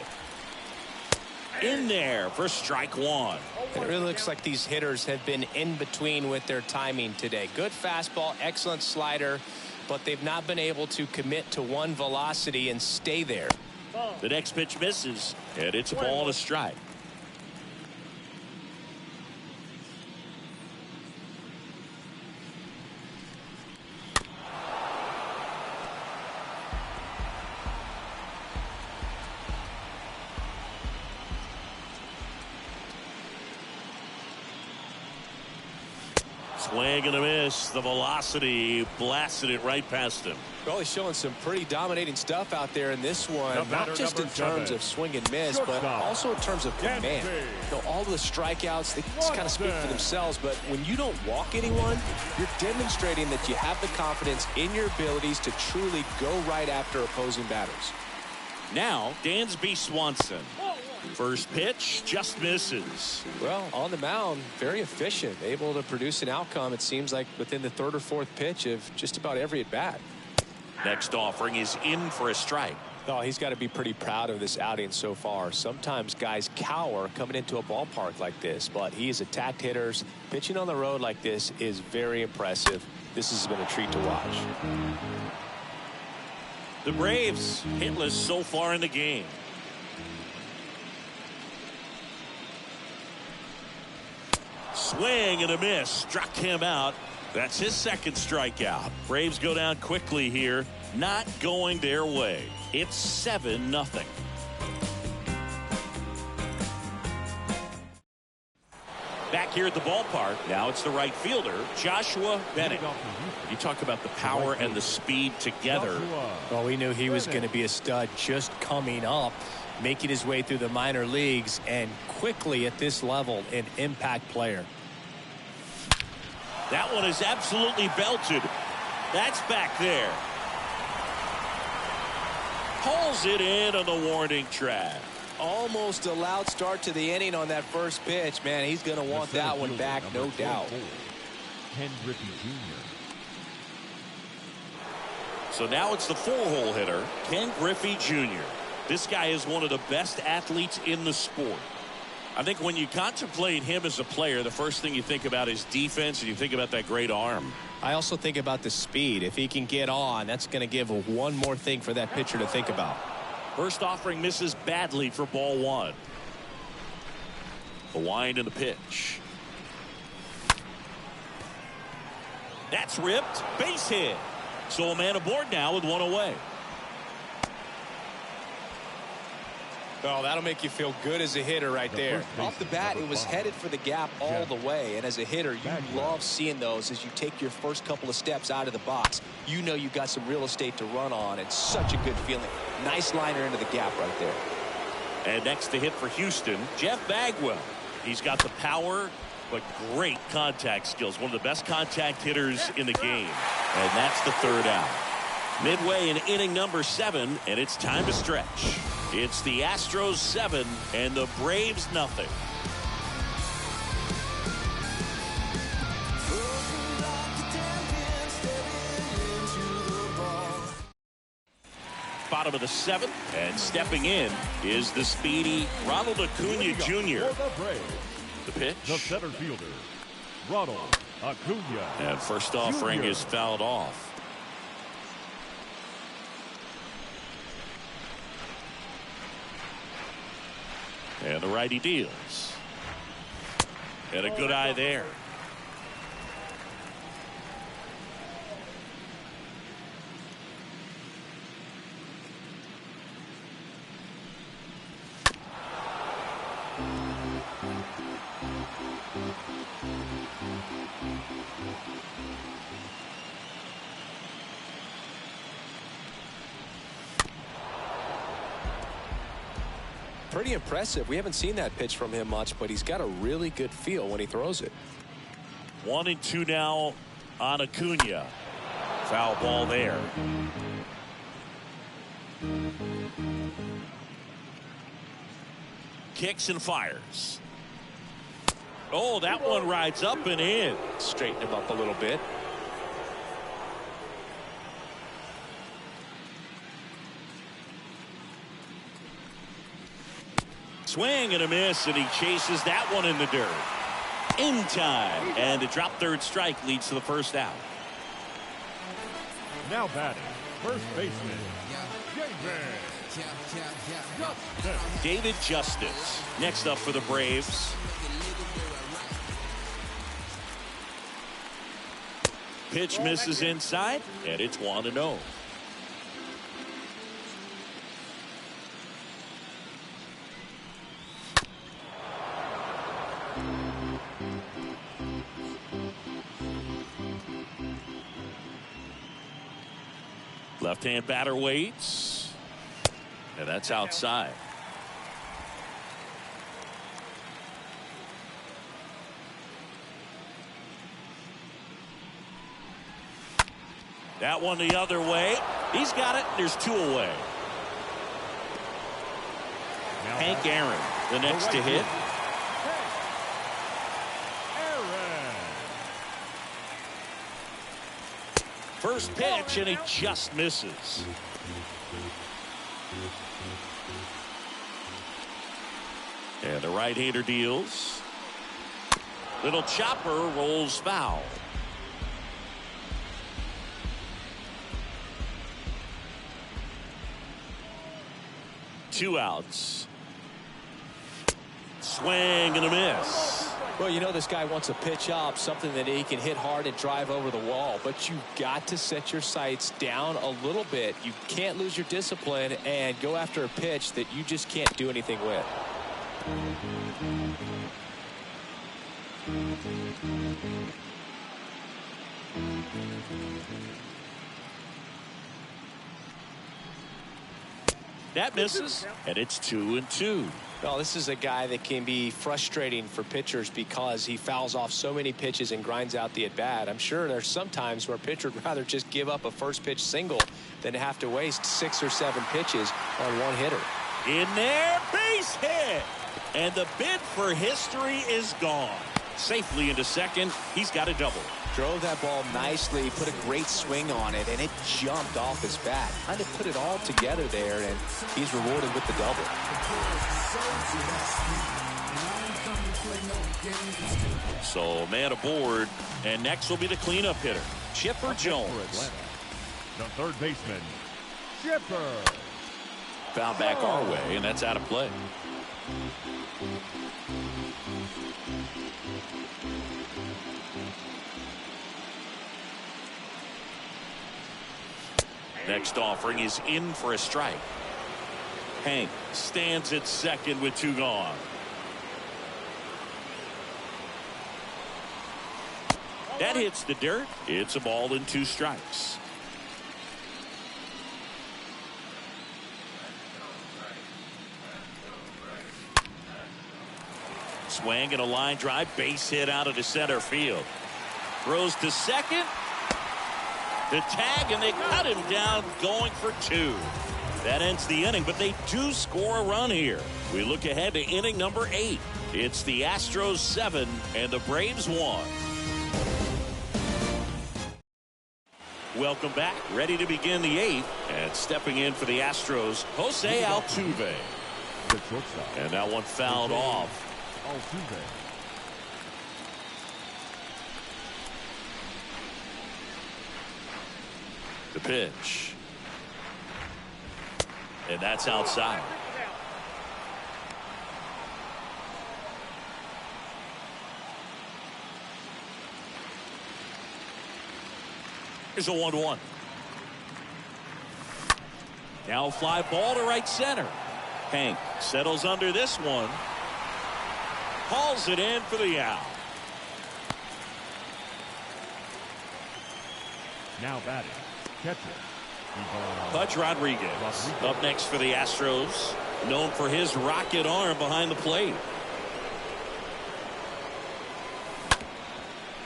In there for strike 1. It really looks like these hitters have been in between with their timing today. Good fastball, excellent slider, but they've not been able to commit to one velocity and stay there. The next pitch misses, and it's a ball and a strike. Swing and a miss. The velocity blasted it right past him. Well, he's showing some pretty dominating stuff out there in this one, not just in terms of swing and miss, but also in terms of command. All of the strikeouts, they just kind of speak for themselves, but when you don't walk anyone, you're demonstrating that you have the confidence in your abilities to truly go right after opposing batters. Now, Dansby Swanson. First pitch just misses. Well, on the mound, very efficient, able to produce an outcome, it seems like, within the 3rd or 4th pitch of just about every at bat. Next offering is in for a strike. Oh, he's got to be pretty proud of this outing so far. Sometimes guys cower coming into a ballpark like this, but he has attacked hitters. Pitching on the road like this is very impressive. This has been a treat to watch. The Braves hitless so far in the game. Swing and a miss. Struck him out. That's his second strikeout. Braves go down quickly here. Not going their way. It's 7-0. Back here at the ballpark, now it's the right fielder, Joshua Bennett. You talk about the power and the speed together. Well, we knew he was going to be a stud just coming up, making his way through the minor leagues, and quickly at this level, an impact player. That one is absolutely belted. That's back there. Pulls it in on the warning track. Almost a loud start to the inning on that first pitch. Man, he's going to want that one back, no doubt. Ken Griffey Jr. So now it's the 4-hole hitter, Ken Griffey Jr. This guy is one of the best athletes in the sport. I think when you contemplate him as a player, the first thing you think about is defense, and you think about that great arm. I also think about the speed. If he can get on, that's going to give one more thing for that pitcher to think about. First offering misses badly for ball one. The wind and the pitch. That's ripped. Base hit. So a man aboard now with one away. Oh, that'll make you feel good as a hitter right there. Off the bat, it was headed for the gap all the way. And as a hitter, you love seeing those as you take your first couple of steps out of the box. You know you've got some real estate to run on. It's such a good feeling. Nice liner into the gap right there. And next to hit for Houston, Jeff Bagwell. He's got the power, but great contact skills. One of the best contact hitters in the game. And that's the third out. Midway in inning number 7, and it's time to stretch. It's the Astros 7 and the Braves nothing. Bottom of the 7th, and stepping in is the speedy Ronald Acuna Jr. The pitch. The center fielder, Ronald Acuna. And first offering Jr. is fouled off. And the righty deals. And a good eye there. Pretty impressive. We haven't seen that pitch from him much, but he's got a really good feel when he throws it. 1-2 now on Acuna. Foul ball there. Kicks and fires. Oh, that one rides up and in. Straighten him up a little bit. Swing and a miss, and he chases that one in the dirt. In time, and a drop third strike leads to the first out. Now batting, first baseman, David Justice next up for the Braves. Pitch misses inside, and it's 1-0. Left-hand batter waits, and that's outside. That one the other way. He's got it. There's 2 away. Hank Aaron, the next to hit. First pitch, and he just misses. And the right-hander deals. Little chopper rolls foul. 2 outs. Swing and a miss. Well, you know this guy wants a pitch up, something that he can hit hard and drive over the wall. But you've got to set your sights down a little bit. You can't lose your discipline and go after a pitch that you just can't do anything with. That misses, and it's 2-2. Well, this is a guy that can be frustrating for pitchers because he fouls off so many pitches and grinds out the at-bat. I'm sure there's some times where a pitcher would rather just give up a first pitch single than have to waste 6 or 7 pitches on one hitter. In there, base hit. And the bid for history is gone. Safely into second. He's got a double. Drove that ball nicely, put a great swing on it, and it jumped off his bat. Kind of put it all together there, and he's rewarded with the double. So man aboard, and next will be the cleanup hitter, Chipper Jones. The third baseman, Chipper. Foul back our way, and that's out of play. Next offering is in for a strike. Hank stands at second with 2 gone. That hits the dirt. It's a ball and 2 strikes. Swing and a line drive, base hit out of the center field. Throws to second. The tag, and they cut him down going for 2. That ends the inning, but they do score a run here. We look ahead to inning number 8. It's the Astros 7 and the Braves 1. Welcome back. Ready to begin the 8th. And stepping in for the Astros, Jose Altuve. And that one fouled off. Altuve. The pitch. And that's outside. Here's a 1-1. Now fly ball to right center. Hank settles under this one. Hauls it in for the out. Now batting, catcher. Pudge Rodriguez up next for the Astros, known for his rocket arm behind the plate.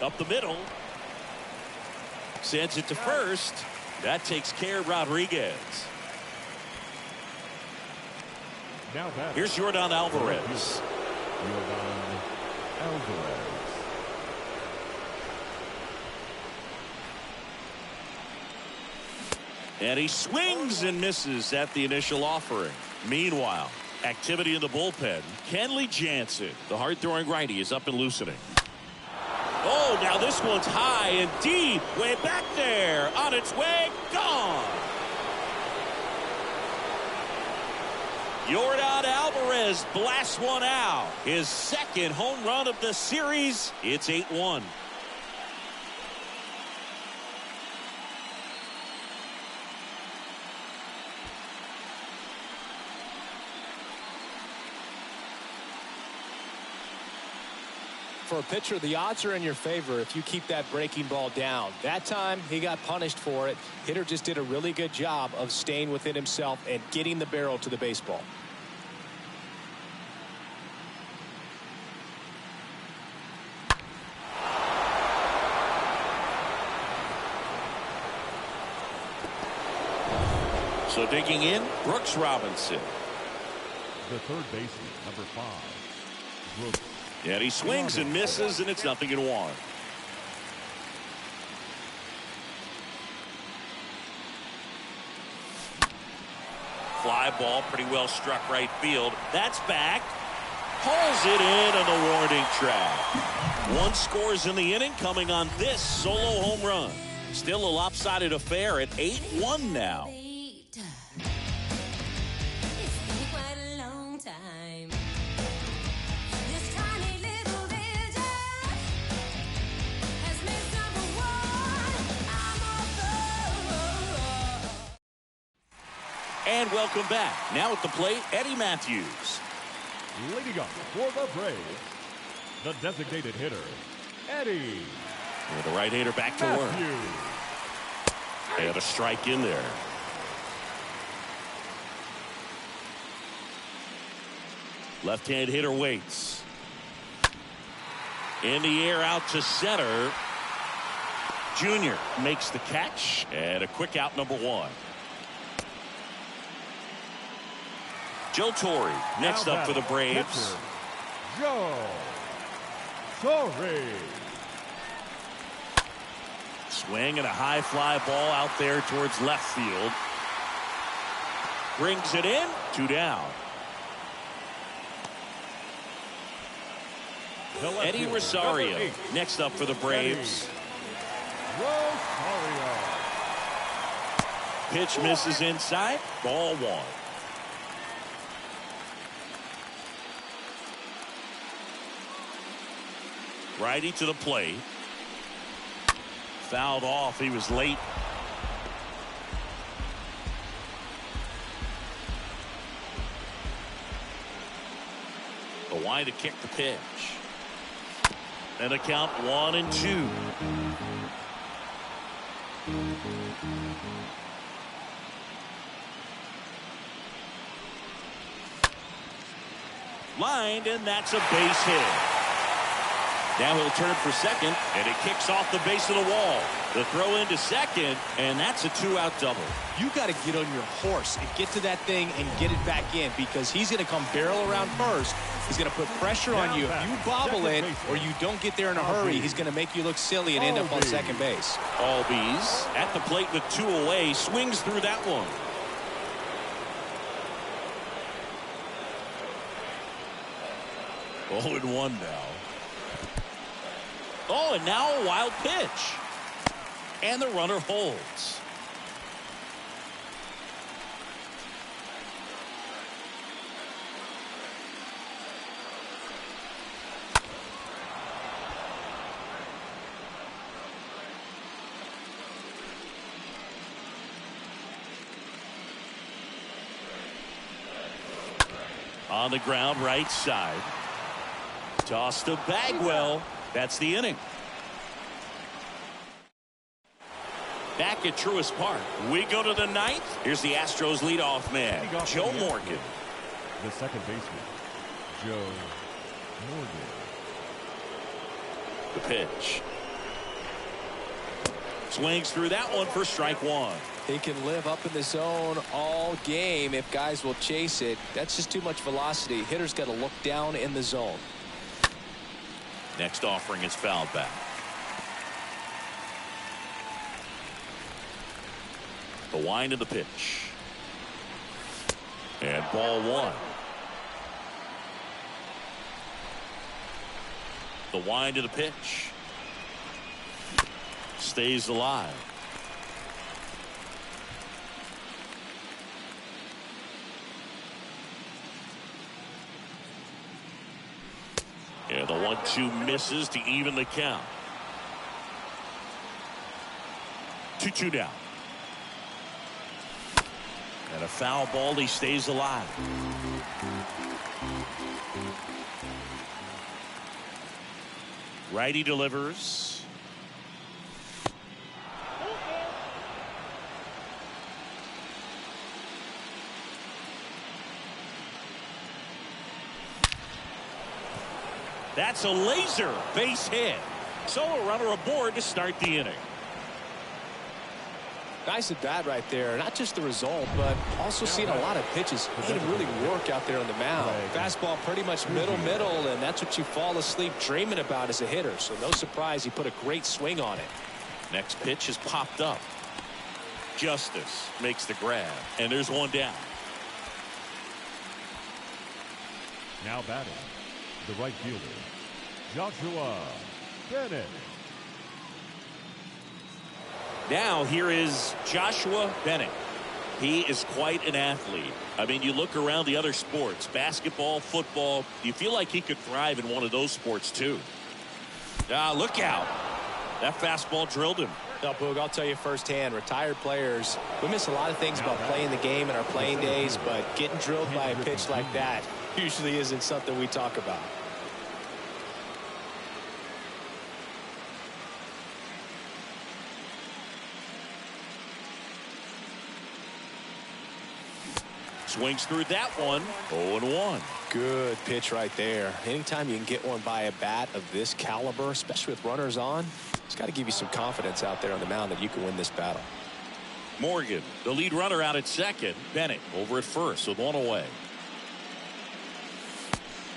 Up the middle. Sends it to first. That takes care of Rodriguez. Now batting. Here's Yordan Alvarez. Yordan Alvarez. And he swings and misses at the initial offering. Meanwhile, activity in the bullpen. Kenley Jansen, the hard-throwing righty, is up and loosening. Oh, now this one's high and deep. Way back there. On its way. Gone. Yordan Alvarez blasts one out. His second home run of the series. It's 8-1. For a pitcher, the odds are in your favor if you keep that breaking ball down. That time, he got punished for it. Hitter just did a really good job of staying within himself and getting the barrel to the baseball. So digging in, Brooks Robinson. The third baseman, number 5, Brooks. And he swings and misses, and it's 0-1. Fly ball, pretty well struck right field. That's back. Pulls it in on the warning track. 1 scores in the inning, coming on this solo home run. Still a lopsided affair at 8-1 now. And welcome back. Now at the plate, Eddie Matthews. Leading up for the Braves, the designated hitter, Eddie. With the right-hander back to work. They had a strike in there. Left-hand hitter waits. In the air out to center. Junior makes the catch, and a quick out, number one. Joe Torre next up for the Braves. Joe Torre. Swing and a high fly ball out there towards left field. Brings it in. 2 down. Eddie Rosario next up for the Braves. Rosario. Pitch misses inside. Ball 1. Righty to the plate. Fouled off. He was late. The wide to kick the pitch. And a count 1-2. Lined, and that's a base hit. Now he'll turn for second, and it kicks off the base of the wall. The throw into second, and that's a 2-out double. You got to get on your horse and get to that thing and get it back in, because he's going to come barrel around first. He's going to put pressure on you. If you bobble it or you don't get there in a hurry, he's going to make you look silly and end up on second base. Albies at the plate with 2 away, swings through that one. Oh, and 1 now. Oh, and now a wild pitch. And the runner holds. On the ground, right side. Toss to Bagwell. That's the inning. Back at Truist Park, we go to the 9th. Here's the Astros leadoff man, Joe Morgan. The second baseman, Joe Morgan. The pitch. Swings through that one for strike 1. He can live up in the zone all game if guys will chase it. That's just too much velocity. Hitter's got to look down in the zone. Next offering is fouled back. The wind of the pitch. And ball 1. The wind of the pitch. Stays alive. And the 1-2 misses to even the count. 2-2 down. And a foul ball, he stays alive. Righty delivers. That's a laser base hit. So a runner aboard to start the inning. Nice at bat right there. Not just the result, but also seeing a lot of pitches. He didn't really work out there on the mound. Fastball pretty much middle, and that's what you fall asleep dreaming about as a hitter. So no surprise he put a great swing on it. Next pitch is popped up. Justice makes the grab, and there's 1 down. Now batting, the right fielder, Joshua Bennett. Now here is Joshua Bennett. He is quite an athlete. I mean, you look around the other sports, basketball, football, you feel like he could thrive in one of those sports too. Look out. That fastball drilled him. No, Boog, I'll tell you firsthand, retired players, we miss a lot of things about playing the game in our playing days, but getting drilled by a pitch like that usually isn't something we talk about. Swings through that one. 0-1. Good pitch right there. Anytime you can get one by a bat of this caliber, especially with runners on, it's got to give you some confidence out there on the mound that you can win this battle. Morgan, the lead runner, out at second. Bennett over at first with one away.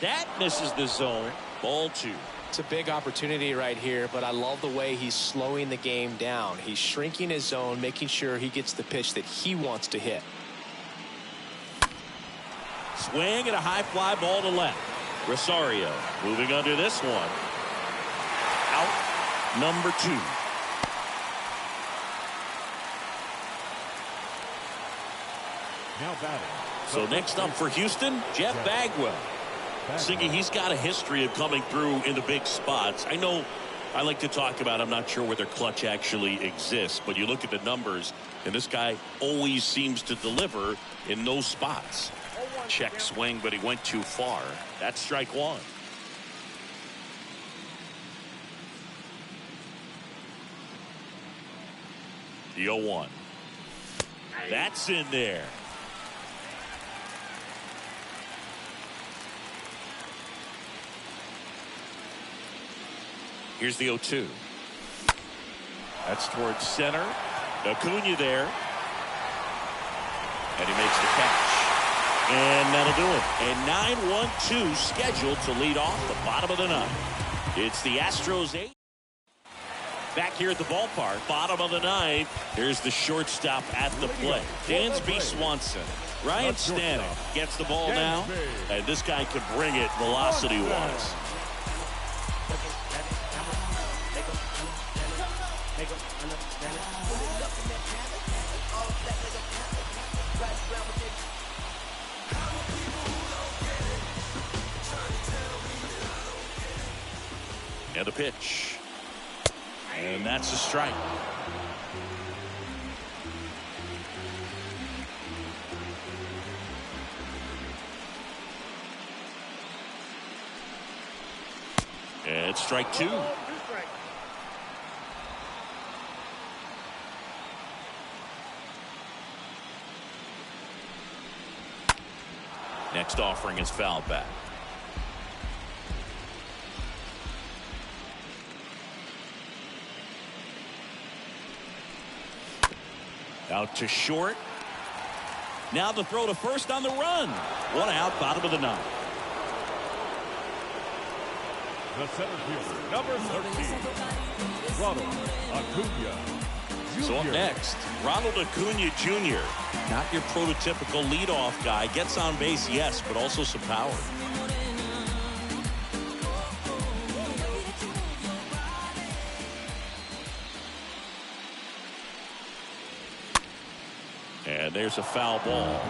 That misses the zone. Ball 2. It's a big opportunity right here, but I love the way he's slowing the game down. He's shrinking his zone, making sure he gets the pitch that he wants to hit. Swing and a high fly ball to left. Rosario moving under this one. Out number 2. Now batting. So next up for Houston, Jeff Bagwell. Singy, he's got a history of coming through in the big spots. I know I like to talk about, I'm not sure whether clutch actually exists, but you look at the numbers, and this guy always seems to deliver in those spots. Check swing, but he went too far. That's strike 1. The 0-1. That's in there. Here's the 0-2. That's towards center. Acuna there. And he makes the catch. And that'll do it. A 9-1-2 scheduled to lead off the bottom of the 9th. It's the Astros 8. Back here at the ballpark, bottom of the 9th. Here's the shortstop at the plate. Dansby Swanson. Ryan Stanek gets the ball now. And this guy can bring it velocity-wise. And a pitch. And that's a strike. And strike 2. Next offering is foul back. Out to short. Now the throw to first on the run. 1 out, bottom of the 9th. The center fielder, number 13, Ronald Acuna. So up next, Ronald Acuna Jr. Not your prototypical leadoff guy. Gets on base, yes, but also some power. And there's a foul ball.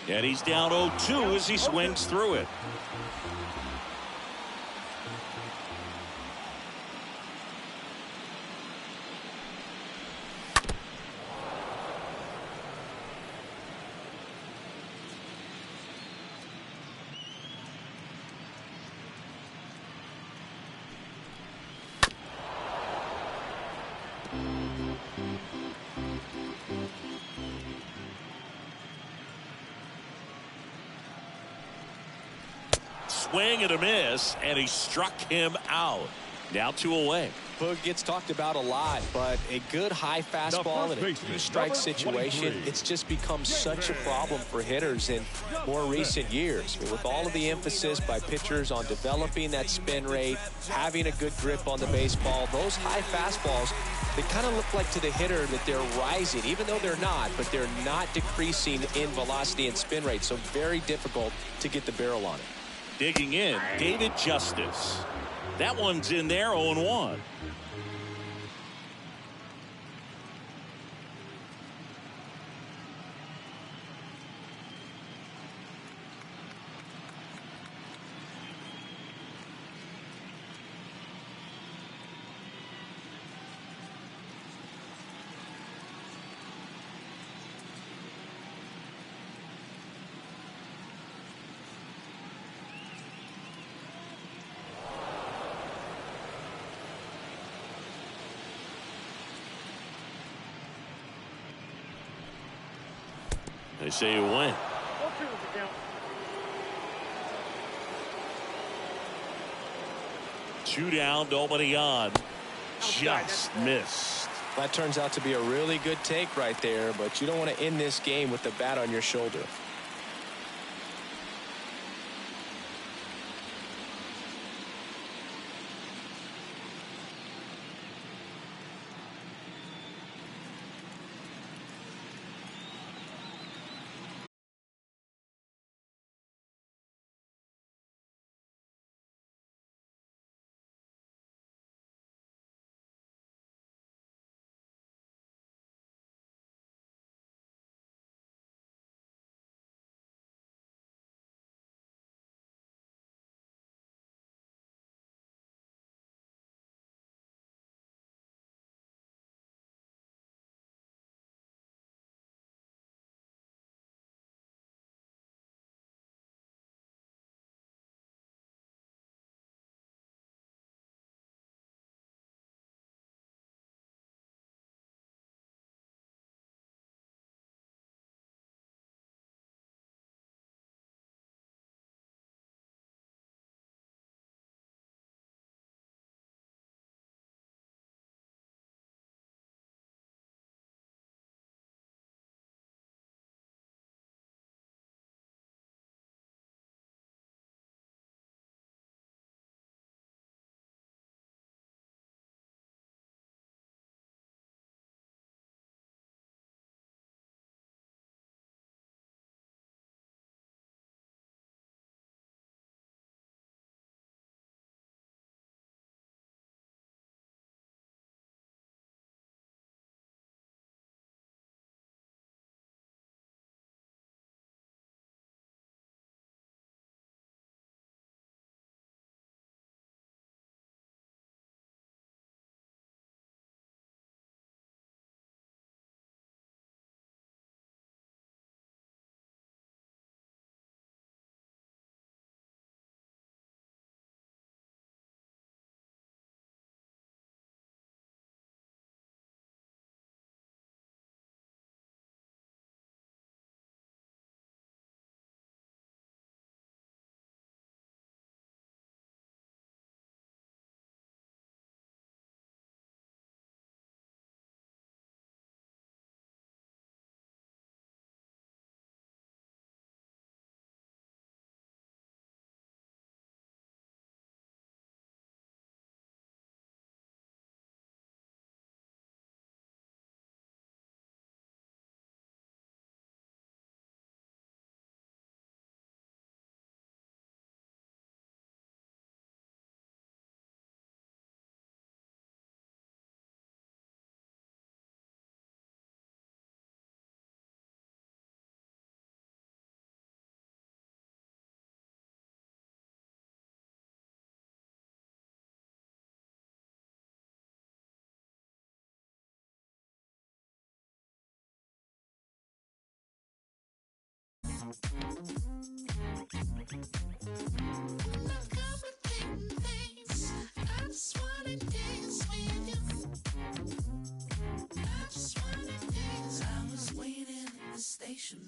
And he's down 0-2 as he swings through it. Swing and a miss, and he struck him out. Now 2 away. Boog gets talked about a lot, but a good high fastball in a 2-strike situation, it's just become such a problem for hitters in more recent years. I mean, with all of the emphasis by pitchers on developing that spin rate, having a good grip on the baseball, those high fastballs, they kind of look like to the hitter that they're rising, even though they're not, but they're not decreasing in velocity and spin rate, so very difficult to get the barrel on it. Digging in, David Justice. That one's in there, 0-1. They say you win. 0-2 is the count. 2 down, nobody on. Just missed. That turns out to be a really good take right there, but you don't want to end this game with the bat on your shoulder.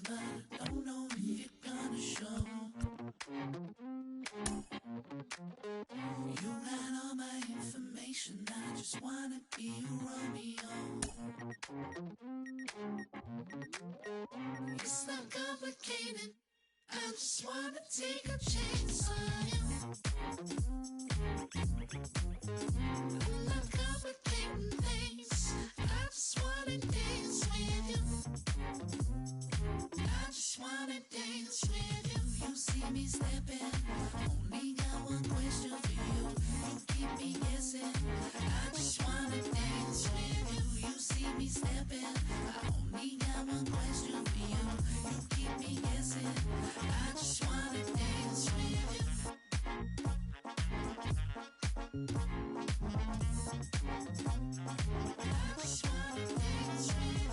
But I don't know if you're gonna show. You got all my information. I just wanna be your Romeo. It's not complicated. I just wanna take a chance on you. I'm not complicating things. I just wanna dance with you. I just wanna dance with you. You see me stepping. Only got one question for you. You keep me guessing. I just wanna dance with you. You see me stepping. I only got one question for you. You keep me guessing. I just wanna dance with you. I just wanna dance with you.